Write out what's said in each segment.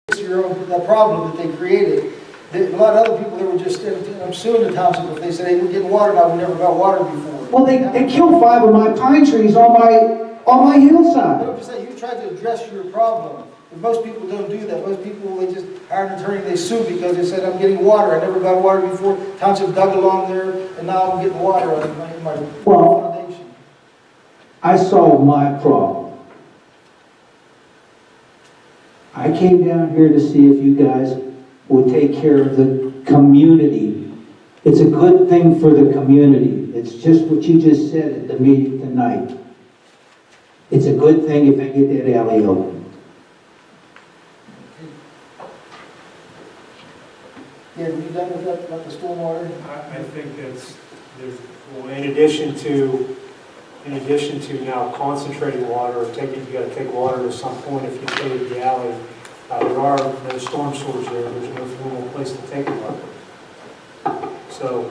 that problem that they created. A lot of other people, they were just, I'm suing the township if they said, hey, we're getting water now, we never got water before. Well, they killed 5 of my pine trees on my hillside. But I'm just saying, you tried to address your problem. But most people don't do that. Most people, they just hire an attorney, they sue because they said, I'm getting water. I never got water before. Township dug along there, and now I'm getting water in my foundation. I solved my problem. I came down here to see if you guys would take care of the community. It's a good thing for the community. It's just what you just said at the meeting tonight. It's a good thing if I get that alley open. Yeah, have you done with that, about the stormwater? I think there's, well, in addition to now concentrating water, or you got to take water at some point if you go to the alley. There are no storm sewers there. There's no formal place to take water. So,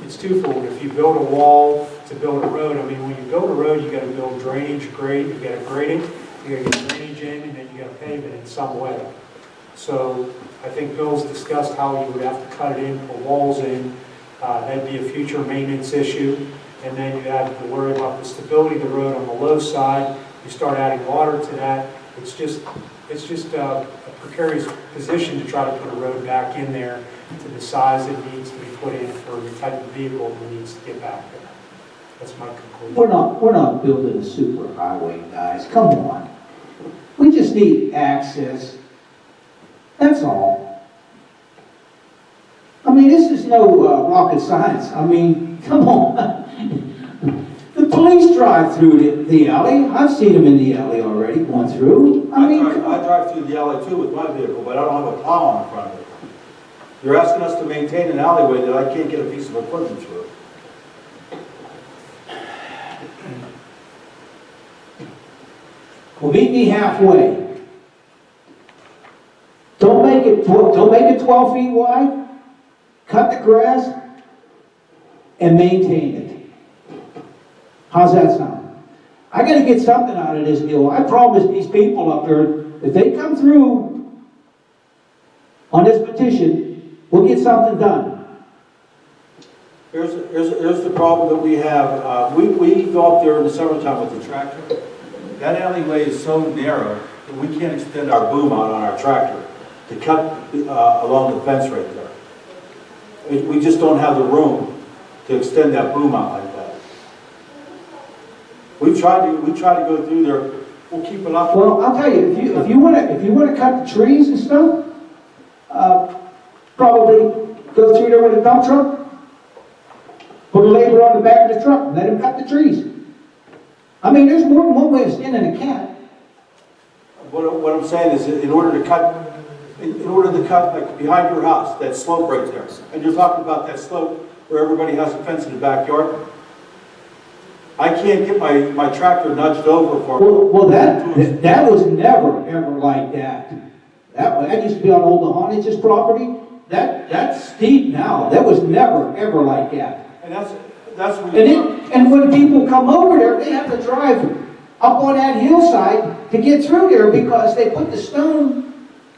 it's twofold. If you build a wall to build a road, I mean, when you build a road, you got to build drainage, grade. You got to grade it. You got to get drainage in, and then you got to pave it in some way. So, I think Bill's discussed how you would have to cut it in, put walls in. That'd be a future maintenance issue. And then you have to worry about the stability of the road on the low side. You start adding water to that. It's just a precarious position to try to put a road back in there to the size it needs to be put in for the type of vehicle that needs to get back there. That's my conclusion. We're not building a super highway, guys. Come on. We just need access. That's all. I mean, this is no rocket science. I mean, come on. The police drive through the alley. I've seen them in the alley already, going through. I drive through the alley too with my vehicle, but I don't have a plow on in front of it. You're asking us to maintain an alleyway that I can't get a piece of equipment through. Well, meet me halfway. Don't make it 12 feet wide. Cut the grass and maintain it. How's that sound? I got to get something out of this deal. I promised these people up there, if they come through on this petition, we'll get something done. Here's the problem that we have. We go up there in the summertime with the tractor. That alleyway is so narrow that we can't extend our boom out on our tractor to cut along the fence right there. We just don't have the room to extend that boom out like that. We try to go through there. We'll keep it up. Well, I'll tell you, if you want to cut the trees and stuff, probably go through there with a dump truck, put a label on the back of the truck, and let him cut the trees. I mean, there's more than one way of skinning a cat. What I'm saying is, in order to cut like behind your house, that slope right there, and you're talking about that slope where everybody has a fence in the backyard. I can't get my tractor nudged over for. Well, that was never ever like that. That used to be on Old Hondage's property. That's steep now. That was never ever like that. And that's what. And when people come over there, they have to drive up on that hillside to get through there because they put the stone.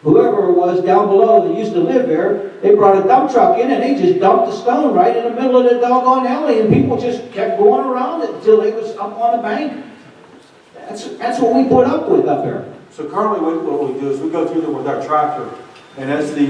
Whoever it was down below that used to live there, they brought a dump truck in and they just dumped the stone right in the middle of the doggone alley, and people just kept going around it until they was up on the bank. That's what we put up with up there. So currently what we do is we go through there with our tractor, and as the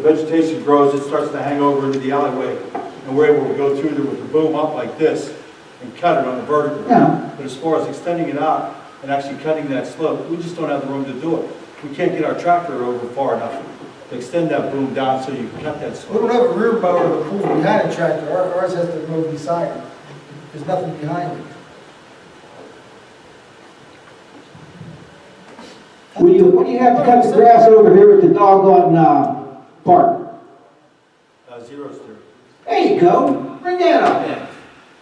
vegetation grows, it starts to hang over into the alleyway, and we're able to go through there with the boom up like this and cut it on the vertical. Yeah. But as far as extending it out and actually cutting that slope, we just don't have the room to do it. We can't get our tractor over far enough to extend that boom down so you can cut that slope. We don't have a rear mower to pull behind a tractor. Ours has to move beside it. There's nothing behind it. When you have to cut the grass over here at the doggone park. 0 steer. There you go. Bring that up there.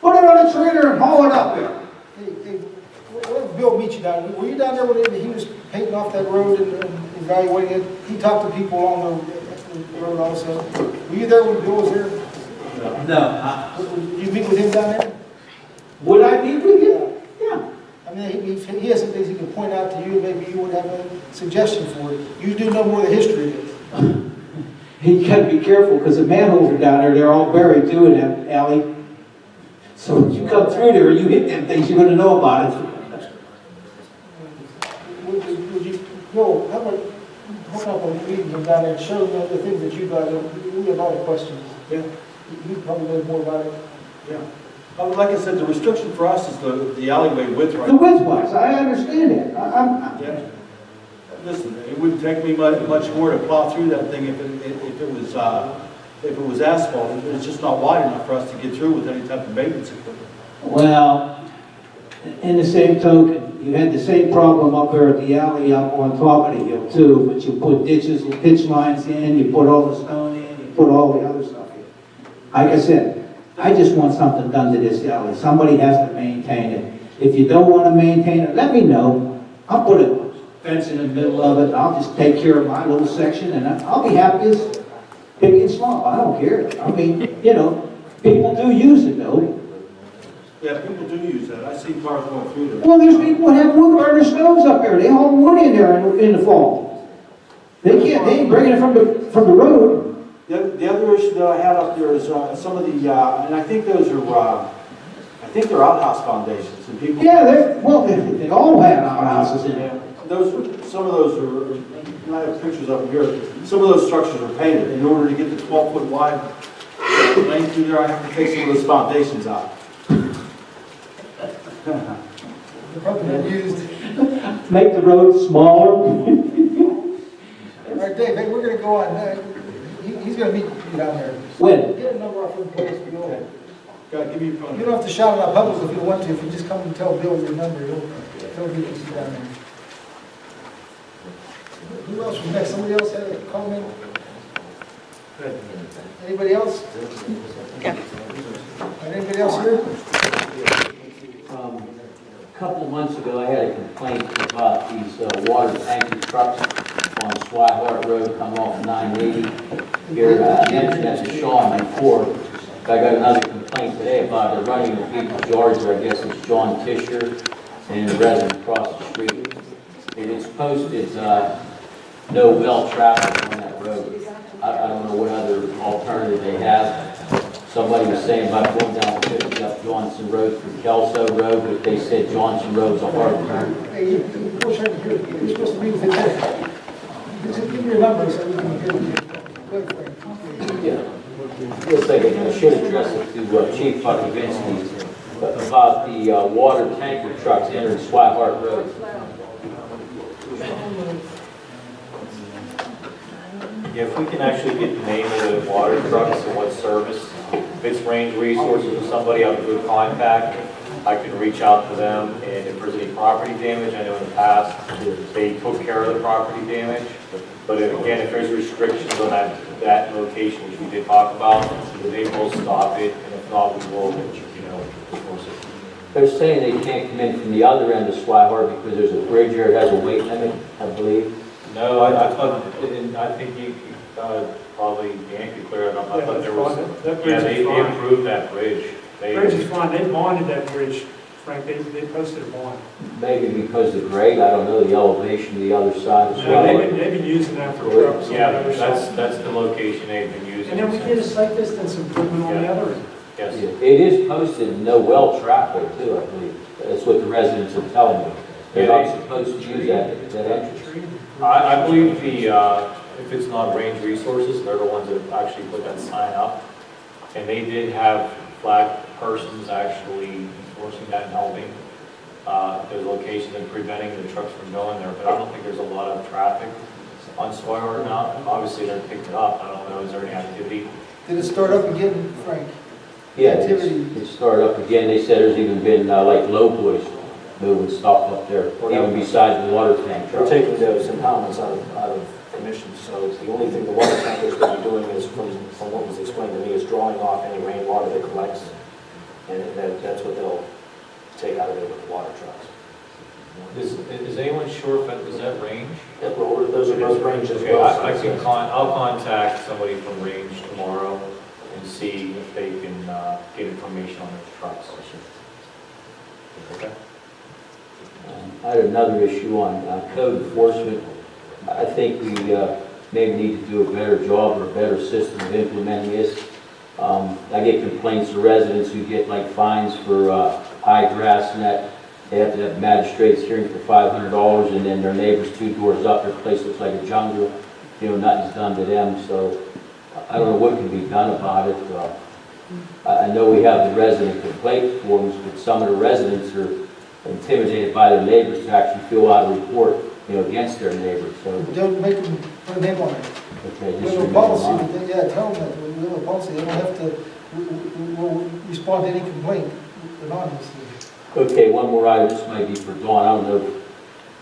Put it on a trailer and haul it up there. Hey, where did Bill meet you down? Were you down there when he was painting off that road and evaluating it? He talked to people along the road also. Were you there when Bill was there? No. Did you meet with him down there? Would I meet with you? Yeah. I mean, he has some things he can point out to you, maybe you would have. suggestion for it. You do know more of the history of it. You gotta be careful, because the manholes are down there, they're all buried too in that alley. So if you come through there, you hit them things, you're gonna know about it. Would you, Bill, how about, hold up on the meeting down there and show them the things that you got, we have a lot of questions. Yeah. You probably know more about it. Yeah. Like I said, the restriction for us is the alleyway width right The width wise, I understand that. Yeah. Listen, it wouldn't take me much more to plow through that thing if it was asphalt. It's just not wide enough for us to get through with any type of maintenance equipment. Well, in the same token, you had the same problem up there at the alley up on top of the hill too, but you put ditches and pitch lines in, you put all the stone in, you put all the other stuff in. Like I said, I just want something done to this alley. Somebody has to maintain it. If you don't want to maintain it, let me know. I'll put a fence in the middle of it. I'll just take care of my little section and I'll be happy as pig and slop. I don't care. I mean, you know, people do use it though. Yeah, people do use that. I see cars going through there. Well, there's people that have wood burner stoves up there. They haul wood in there in the fall. They ain't bringing it from the road. The other issue that I had up there is some of the, and I think those are, I think they're outhouse foundations and people. Yeah, they all have outhouses in there. Some of those are, I have pictures of them here. Some of those structures are painted. In order to get the 12-foot wide lane through there, I have to take some of those foundations out. They're probably not used. Make the road smaller. All right, Dave, hey, we're gonna go on. He's gonna meet you down there. When? Get a number off of the place, Bill. God, give me your phone. You don't have to shout it out public if you don't want to. If you just come and tell Bill your number, he'll get you down there. Who else was next? Somebody else had a comment? Anybody else? Yeah. Anybody else here? A couple of months ago, I had a complaint about these water tanker trucks on Swihart Road, come off 980. Here, I mentioned that to Sean before. I got another complaint today about it running in people's yards, or I guess it's John Tisher and the resident across the street. It is posted, no well traffic on that road. I don't know what other alternative they have. Somebody was saying about going down 50 up Johnson Road from Kelso Road, but they said Johnson Road's a hard turn. Hey, you're trying to hear. You're supposed to be with the tenant. Just give me your number so we can hear you. Go ahead, Frank. Yeah. Looks like I should address it to Chief Buckavinsky about the water tanker trucks entering Swihart Road. Yeah, if we can actually get the name of the water trucks and what service, if it's Range Resources or somebody I have a good contact, I can reach out to them, and if there's any property damage, I know in the past, they took care of the property damage. But again, if there's restrictions on that location, which we did talk about, they will stop it, and if not, we will, enforce it. They're saying they can't come in from the other end of Swihart because there's a bridge here that has a weight limit, I believe. No, I thought, and I think you probably, Dan could clear it up. I thought there was, they improved that bridge. Bridge is fine, they bonded that bridge, Frank, they posted a bond. Maybe because of the grade, I don't know, the elevation of the other side as No, well. they've been using that for trucks. on the Yeah, other that's side. the location they've been using. And then we did a site distance improvement on the other end. Yeah, Yes. it is posted no well traffic too, I believe. That's what the residents are telling me. They're Yeah, not supposed to use that entrance. I believe if it's not Range Resources, they're the ones that actually put that sign up. And they did have flag persons actually enforcing that and helping those locations and preventing the trucks from going there. But I don't think there's a lot of traffic on Swihart now. Obviously, they're picked it up. I don't know, is there any activity? Did it start up again, Frank? Yeah, Activity. it started up again. They said there's even been like low boys moving stuff up there, even besides the water tank We're truck. taking those impoundments out of commission, so the only thing the water tankers will be doing is, from what was explained to me, is drawing off any rainwater that collects, and that's what they'll take out of there with the water trucks. Is anyone sure if is that Range? Yep, well, those are both range as Okay, well. I'll contact somebody from Range tomorrow and see if they can get information on those trucks. Okay. I had another issue on code enforcement. I think we maybe need to do a better job or a better system of implementing this. I get complaints of residents who get like fines for high grass and that. They have to have magistrates hearing for $500, and then their neighbors 2 doors up, their place looks like a jungle. You know, nothing's done to them, so I don't know what can be done about it. I know we have the resident complaint forms, but some of the residents are intimidated by their neighbors to actually fill out a report, you know, against their neighbors, so. Don't make them put a name on it. Okay, We just have a remember policy, mine. that yeah, tell them that, we have a policy, they don't have to, we'll respond to any complaint anonymously. Okay, one more item, this might be for Dawn, I don't know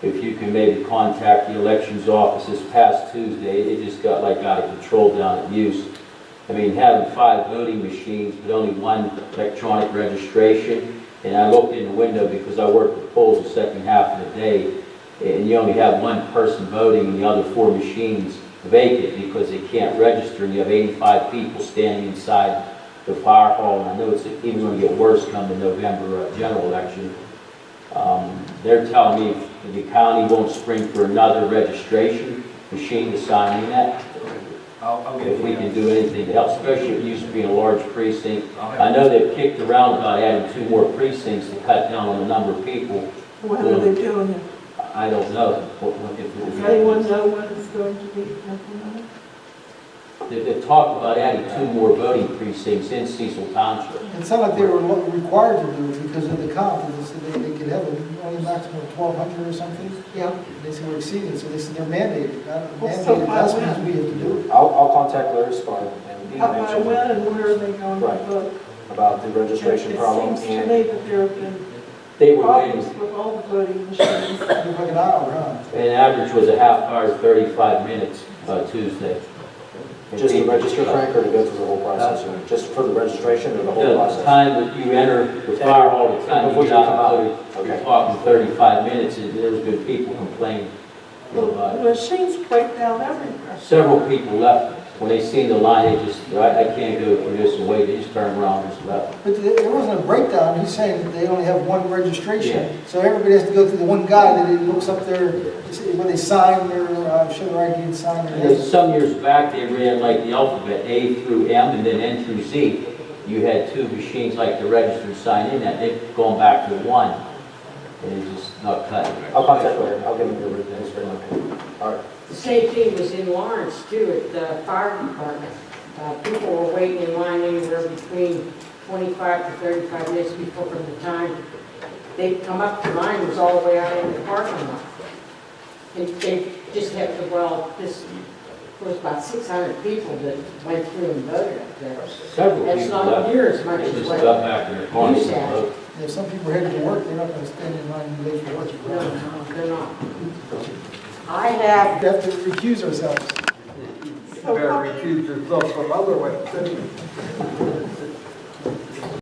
if you can maybe contact the elections office this past Tuesday, it just got like out of control down at Muse. I mean, having 5 voting machines, but only 1 electronic registration, and I looked in the window because I work the polls the second half of the day, and you only have 1 person voting and the other 4 machines vacant because they can't register, and you have 85 people standing inside the fire hall, and I know it's even going to get worse come the November general election. They're telling me if the county won't spring for another registration machine to sign in that, if we can do anything to help, especially if it used to be in a large precinct. I know they've kicked around about adding 2 more precincts to cut down on the number of people. When are they doing it? I don't know. Does anyone know when it's going to be implemented? They've talked about adding 2 more voting precincts in Cecil Township. It sounded like they were required to do it because of the count, they said they could have only a maximum of 1,200 or something. Yeah. They said we're exceeding, so they said they're mandated, Well, so mandated, by that's when? what we have to do. I'll contact Larry Spar and By mention when and where are they going to Right. vote? about the registration problem It seems to and me that there have been They were waiting, problems with all the voting machines. It was like an hour, huh? and average was a half hour, 35 minutes Tuesday. just to register, Frank, or to go through the whole process? Or just for the registration or the whole The process? time that you enter the fire hall, the time Before you you get come out, out. you're Okay. talking 35 minutes, and there's been people complaining. The machines break down everywhere. Several people left. When they seen the line, they just, I can't go through this and wait, they just turned around and just left. But there wasn't a breakdown, he's saying that they only have 1 registration. Yeah. So everybody has to go through the one guy that he looks up there, when they sign their, show their ID and sign their And then name. some years back, they ran like the alphabet, A through M and then N through Z. You had 2 machines like the register and sign in that, they've gone back to 1. And it's just not cutting. I'll contact Larry, I'll give him your written opinion. All right. The same thing was in Lawrence too, at the fire department. People were waiting in line anywhere between 25 to 35 minutes before from the time they'd come up, the line was all the way out in the parking lot. And they just had to, this was about 600 people that went through and voted up there. Several That's people not left. near as much They as just what. got back in their cars Used and to. voted. If some people headed to work, they're not gonna stand in line and wait for work. No, no, they're not. I We have, have to recuse ourselves. So how- recuse yourself from other ways.